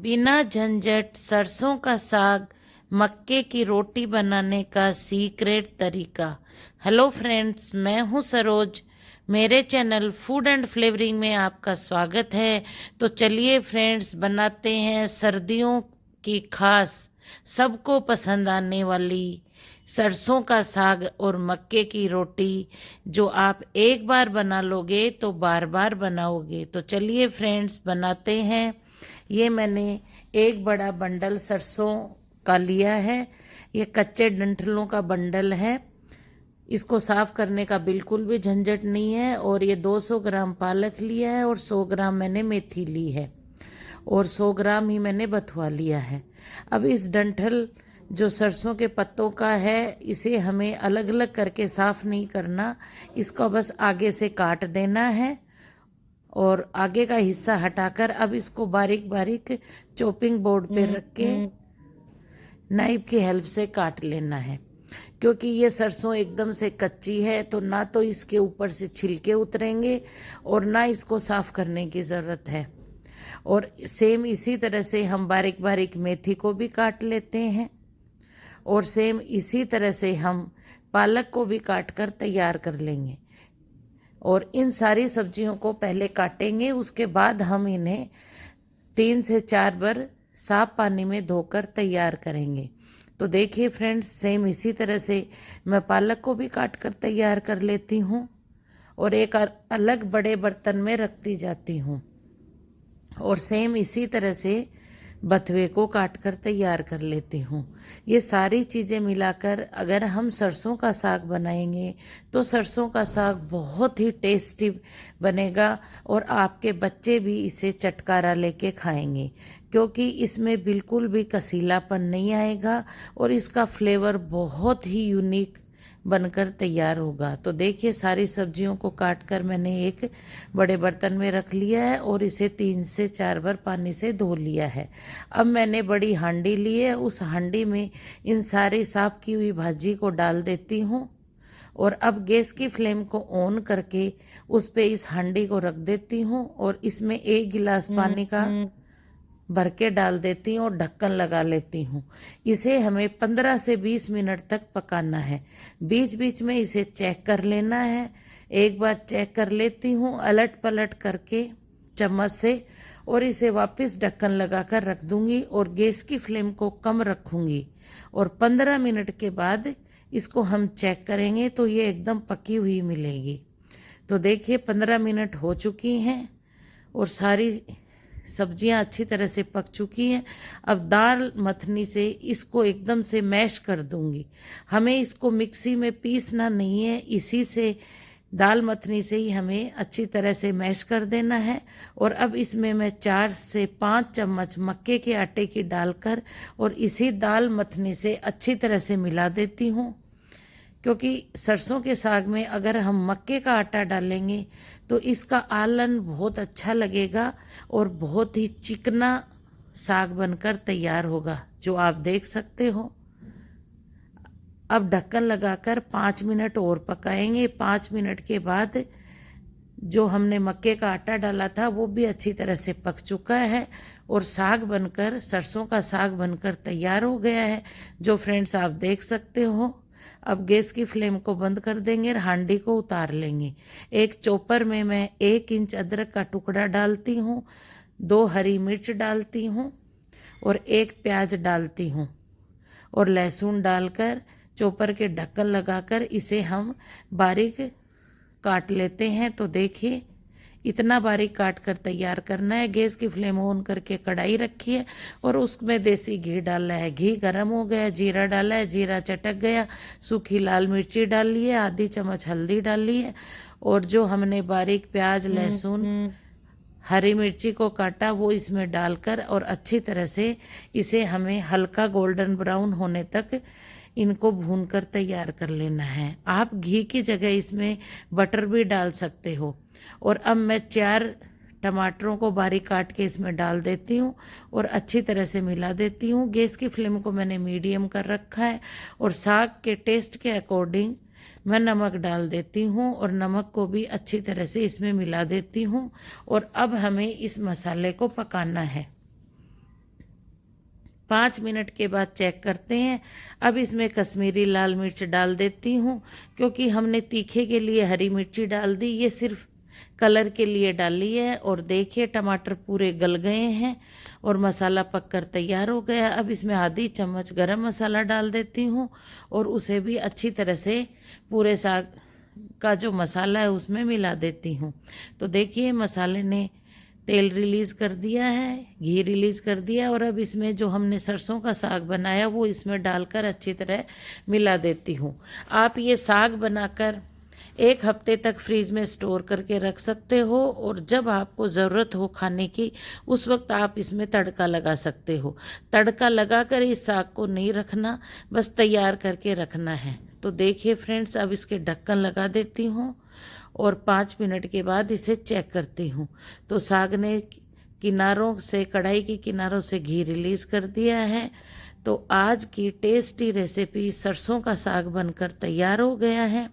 बिना झंझट सरसों का साग मक्के की रोटी बनाने का सीक्रेट तरीका। हेलो फ्रेंड्स, मैं हूं सरोज। मेरे चैनल फूड एंड फ्लेवरिंग में आपका स्वागत है। तो चलिए फ्रेंड्स, बनाते हैं सर्दियों की खास, सबको पसंद आने वाली सरसों का साग और मक्के की रोटी, जो आप एक बार बना लोगे तो बार बार बनाओगे। तो चलिए फ्रेंड्स, बनाते हैं। ये मैंने एक बड़ा बंडल सरसों का लिया है। ये कच्चे डंठलों का बंडल है। इसको साफ करने का बिल्कुल भी झंझट नहीं है। और ये 200 ग्राम पालक लिया है और 100 ग्राम मैंने मेथी ली है और 100 ग्राम ही मैंने बथुआ लिया है। अब इस डंठल जो सरसों के पत्तों का है, इसे हमें अलग अलग करके साफ नहीं करना। इसको बस आगे से काट देना है और आगे का हिस्सा हटाकर अब इसको बारीक बारीक चॉपिंग बोर्ड पे रख के नाइफ की हेल्प से काट लेना है। क्योंकि ये सरसों एकदम से कच्ची है, तो ना तो इसके ऊपर से छिलके उतरेंगे और ना इसको साफ करने की ज़रूरत है। और सेम इसी तरह से हम बारीक बारीक मेथी को भी काट लेते हैं और सेम इसी तरह से हम पालक को भी काट कर तैयार कर लेंगे। और इन सारी सब्जियों को पहले काटेंगे, उसके बाद हम इन्हें 3 से 4 बार साफ पानी में धोकर तैयार करेंगे। तो देखिए फ्रेंड्स, सेम इसी तरह से मैं पालक को भी काट कर तैयार कर लेती हूँ और एक अलग बड़े बर्तन में रखती जाती हूँ। और सेम इसी तरह से बथुए को काट कर तैयार कर लेती हूँ। ये सारी चीज़ें मिलाकर अगर हम सरसों का साग बनाएंगे तो सरसों का साग बहुत ही टेस्टी बनेगा और आपके बच्चे भी इसे चटकारा लेके खाएंगे, क्योंकि इसमें बिल्कुल भी कसीलापन नहीं आएगा और इसका फ्लेवर बहुत ही यूनिक बनकर तैयार होगा। तो देखिए, सारी सब्जियों को काट कर मैंने एक बड़े बर्तन में रख लिया है और इसे 3 से 4 बार पानी से धो लिया है। अब मैंने बड़ी हांडी ली है, उस हांडी में इन सारी साफ की हुई भाजी को डाल देती हूँ और अब गैस की फ्लेम को ऑन करके उस पे इस हांडी को रख देती हूँ और इसमें 1 गिलास पानी का भर के डाल देती हूँ और ढक्कन लगा लेती हूँ। इसे हमें 15 से 20 मिनट तक पकाना है। बीच बीच में इसे चेक कर लेना है। एक बार चेक कर लेती हूँ अलट पलट करके चम्मच से और इसे वापस ढक्कन लगा कर रख दूंगी और गैस की फ्लेम को कम रखूंगी। और 15 मिनट के बाद इसको हम चेक करेंगे तो ये एकदम पकी हुई मिलेगी। तो देखिए, 15 मिनट हो चुकी हैं और सारी सब्जियां अच्छी तरह से पक चुकी हैं। अब दाल मथनी से इसको एकदम से मैश कर दूंगी। हमें इसको मिक्सी में पीसना नहीं है, इसी से दाल मथनी से ही हमें अच्छी तरह से मैश कर देना है। और अब इसमें मैं 4 से 5 चम्मच मक्के के आटे की डालकर और इसी दाल मथनी से अच्छी तरह से मिला देती हूँ। क्योंकि सरसों के साग में अगर हम मक्के का आटा डालेंगे तो इसका आलन बहुत अच्छा लगेगा और बहुत ही चिकना साग बनकर तैयार होगा, जो आप देख सकते हो। अब ढक्कन लगाकर 5 मिनट और पकाएंगे। 5 मिनट के बाद जो हमने मक्के का आटा डाला था वो भी अच्छी तरह से पक चुका है और साग बनकर, सरसों का साग बनकर तैयार हो गया है, जो फ्रेंड्स आप देख सकते हो। अब गैस की फ्लेम को बंद कर देंगे और हांडी को उतार लेंगे। एक चॉपर में मैं 1 इंच अदरक का टुकड़ा डालती हूँ, 2 हरी मिर्च डालती हूँ और 1 प्याज डालती हूँ और लहसुन डालकर चॉपर के ढक्कन लगाकर इसे हम बारीक काट लेते हैं। तो देखिए, इतना बारीक काट कर तैयार करना है। गैस की फ्लेम ऑन करके कढ़ाई रखी है और उसमें देसी घी डाला है। घी गर्म हो गया, जीरा डाला है, जीरा चटक गया, सूखी लाल मिर्ची डाल ली है, आधी चम्मच हल्दी डाल ली है और जो हमने बारीक प्याज, लहसुन, हरी मिर्ची को काटा वो इसमें डालकर और अच्छी तरह से इसे हमें हल्का गोल्डन ब्राउन होने तक इनको भूनकर तैयार कर लेना है। आप घी की जगह इसमें बटर भी डाल सकते हो। और अब मैं 4 टमाटरों को बारीक काट के इसमें डाल देती हूँ और अच्छी तरह से मिला देती हूँ। गैस की फ्लेम को मैंने मीडियम कर रखा है और साग के टेस्ट के अकॉर्डिंग मैं नमक डाल देती हूँ और नमक को भी अच्छी तरह से इसमें मिला देती हूँ। और अब हमें इस मसाले को पकाना है। 5 मिनट के बाद चेक करते हैं। अब इसमें कश्मीरी लाल मिर्च डाल देती हूँ, क्योंकि हमने तीखे के लिए हरी मिर्ची डाल दी, ये सिर्फ कलर के लिए डाली है। और देखिए टमाटर पूरे गल गए हैं और मसाला पककर तैयार हो गया। अब इसमें आधी चम्मच गरम मसाला डाल देती हूँ और उसे भी अच्छी तरह से पूरे साग का जो मसाला है उसमें मिला देती हूँ। तो देखिए मसाले ने तेल रिलीज़ कर दिया है, घी रिलीज़ कर दिया, और अब इसमें जो हमने सरसों का साग बनाया वो इसमें डालकर अच्छी तरह मिला देती हूँ। आप ये साग बनाकर 1 हफ्ते तक फ्रीज में स्टोर करके रख सकते हो, और जब आपको ज़रूरत हो खाने की उस वक्त आप इसमें तड़का लगा सकते हो। तड़का लगाकर इस साग को नहीं रखना, बस तैयार करके रखना है। तो देखिए फ्रेंड्स, अब इसके ढक्कन लगा देती हूँ और 5 मिनट के बाद इसे चेक करती हूँ। तो साग ने किनारों से, कढ़ाई के किनारों से घी रिलीज़ कर दिया है। तो आज की टेस्टी रेसिपी सरसों का साग बनकर तैयार हो गया है।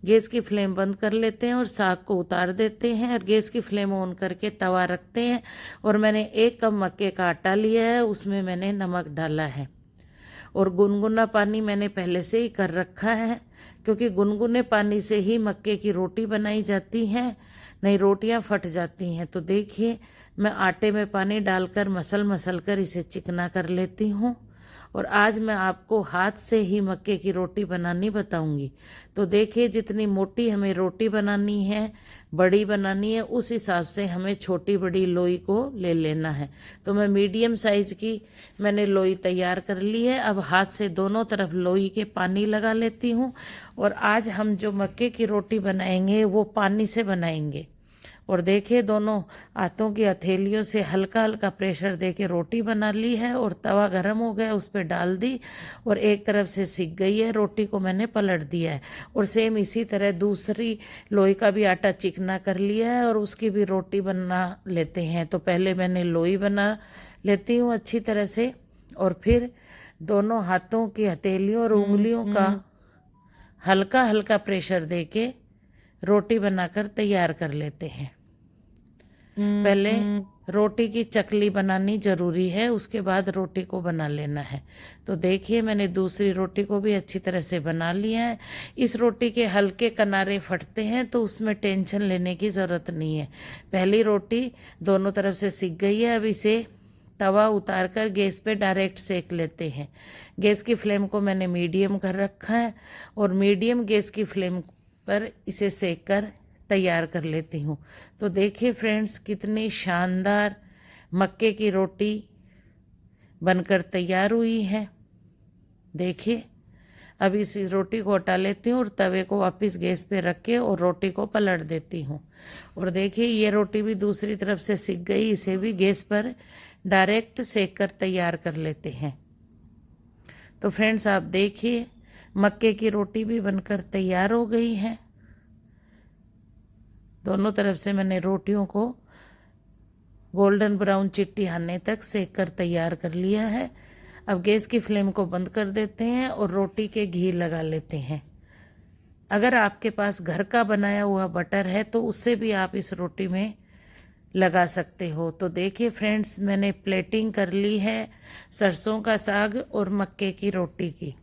गैस की फ्लेम बंद कर लेते हैं और साग को उतार देते हैं, और गैस की फ्लेम ऑन करके तवा रखते हैं। और मैंने 1 कप मक्के का आटा लिया है, उसमें मैंने नमक डाला है, और गुनगुना पानी मैंने पहले से ही कर रखा है, क्योंकि गुनगुने पानी से ही मक्के की रोटी बनाई जाती है, नहीं रोटियां फट जाती हैं। तो देखिए मैं आटे में पानी डालकर मसल कर इसे चिकना कर लेती हूँ, और आज मैं आपको हाथ से ही मक्के की रोटी बनानी बताऊंगी। तो देखिए जितनी मोटी हमें रोटी बनानी है, बड़ी बनानी है, उस हिसाब से हमें छोटी बड़ी लोई को ले लेना है। तो मैं मीडियम साइज की मैंने लोई तैयार कर ली है। अब हाथ से दोनों तरफ लोई के पानी लगा लेती हूँ, और आज हम जो मक्के की रोटी बनाएंगे वो पानी से बनाएंगे। और देखिए दोनों हाथों की हथेलियों से हल्का हल्का प्रेशर दे के रोटी बना ली है, और तवा गर्म हो गया, उस पर डाल दी, और एक तरफ से सिक गई है, रोटी को मैंने पलट दिया है। और सेम इसी तरह दूसरी लोई का भी आटा चिकना कर लिया है, और उसकी भी रोटी बना लेते हैं। तो पहले मैंने लोई बना लेती हूँ अच्छी तरह से, और फिर दोनों हाथों की हथेलियों और उंगलियों का हल्का हल्का प्रेशर दे के रोटी बनाकर तैयार कर लेते हैं। पहले रोटी की चकली बनानी जरूरी है, उसके बाद रोटी को बना लेना है। तो देखिए मैंने दूसरी रोटी को भी अच्छी तरह से बना लिया है। इस रोटी के हल्के किनारे फटते हैं, तो उसमें टेंशन लेने की ज़रूरत नहीं है। पहली रोटी दोनों तरफ से सिक गई है। अब इसे तवा उतार कर गैस पे डायरेक्ट सेक लेते हैं। गैस की फ्लेम को मैंने मीडियम कर रखा है, और मीडियम गैस की फ्लेम पर इसे सेक कर तैयार कर लेती हूँ। तो देखिए फ्रेंड्स कितनी शानदार मक्के की रोटी बनकर तैयार हुई है। देखिए अब इस रोटी को हटा लेती हूँ और तवे को वापस गैस पे रख के और रोटी को पलट देती हूँ। और देखिए ये रोटी भी दूसरी तरफ से सिक गई, इसे भी गैस पर डायरेक्ट सेक कर तैयार कर लेते हैं। तो फ्रेंड्स आप देखिए मक्के की रोटी भी बनकर तैयार हो गई है। दोनों तरफ से मैंने रोटियों को गोल्डन ब्राउन चिट्टी आने तक सेक कर तैयार कर लिया है। अब गैस की फ्लेम को बंद कर देते हैं और रोटी के घी लगा लेते हैं। अगर आपके पास घर का बनाया हुआ बटर है तो उससे भी आप इस रोटी में लगा सकते हो। तो देखिए फ्रेंड्स मैंने प्लेटिंग कर ली है सरसों का साग और मक्के की रोटी की।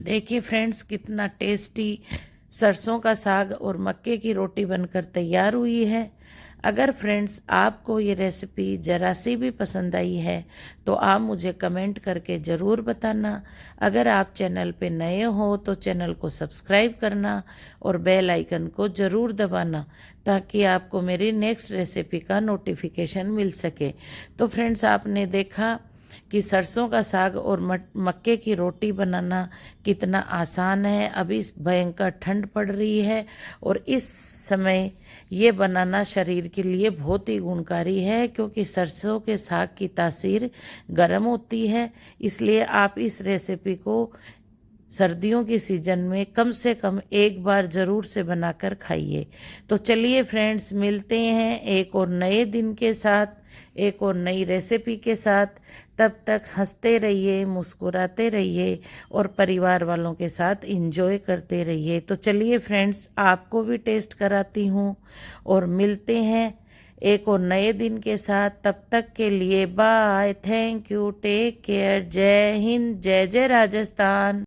देखिए फ्रेंड्स कितना टेस्टी सरसों का साग और मक्के की रोटी बनकर तैयार हुई है। अगर फ्रेंड्स आपको ये रेसिपी ज़रा सी भी पसंद आई है तो आप मुझे कमेंट करके ज़रूर बताना। अगर आप चैनल पे नए हो तो चैनल को सब्सक्राइब करना और बेल आइकन को ज़रूर दबाना, ताकि आपको मेरी नेक्स्ट रेसिपी का नोटिफिकेशन मिल सके। तो फ्रेंड्स आपने देखा कि सरसों का साग और मक्के की रोटी बनाना कितना आसान है। अभी इस भयंकर ठंड पड़ रही है और इस समय ये बनाना शरीर के लिए बहुत ही गुणकारी है, क्योंकि सरसों के साग की तासीर गर्म होती है। इसलिए आप इस रेसिपी को सर्दियों की सीज़न में कम से कम एक बार ज़रूर से बनाकर खाइए। तो चलिए फ्रेंड्स मिलते हैं एक और नए दिन के साथ, एक और नई रेसिपी के साथ। तब तक हंसते रहिए, मुस्कुराते रहिए और परिवार वालों के साथ एंजॉय करते रहिए। तो चलिए फ्रेंड्स आपको भी टेस्ट कराती हूँ और मिलते हैं एक और नए दिन के साथ। तब तक के लिए bye, thank you, take care, जय हिंद, जय जय राजस्थान।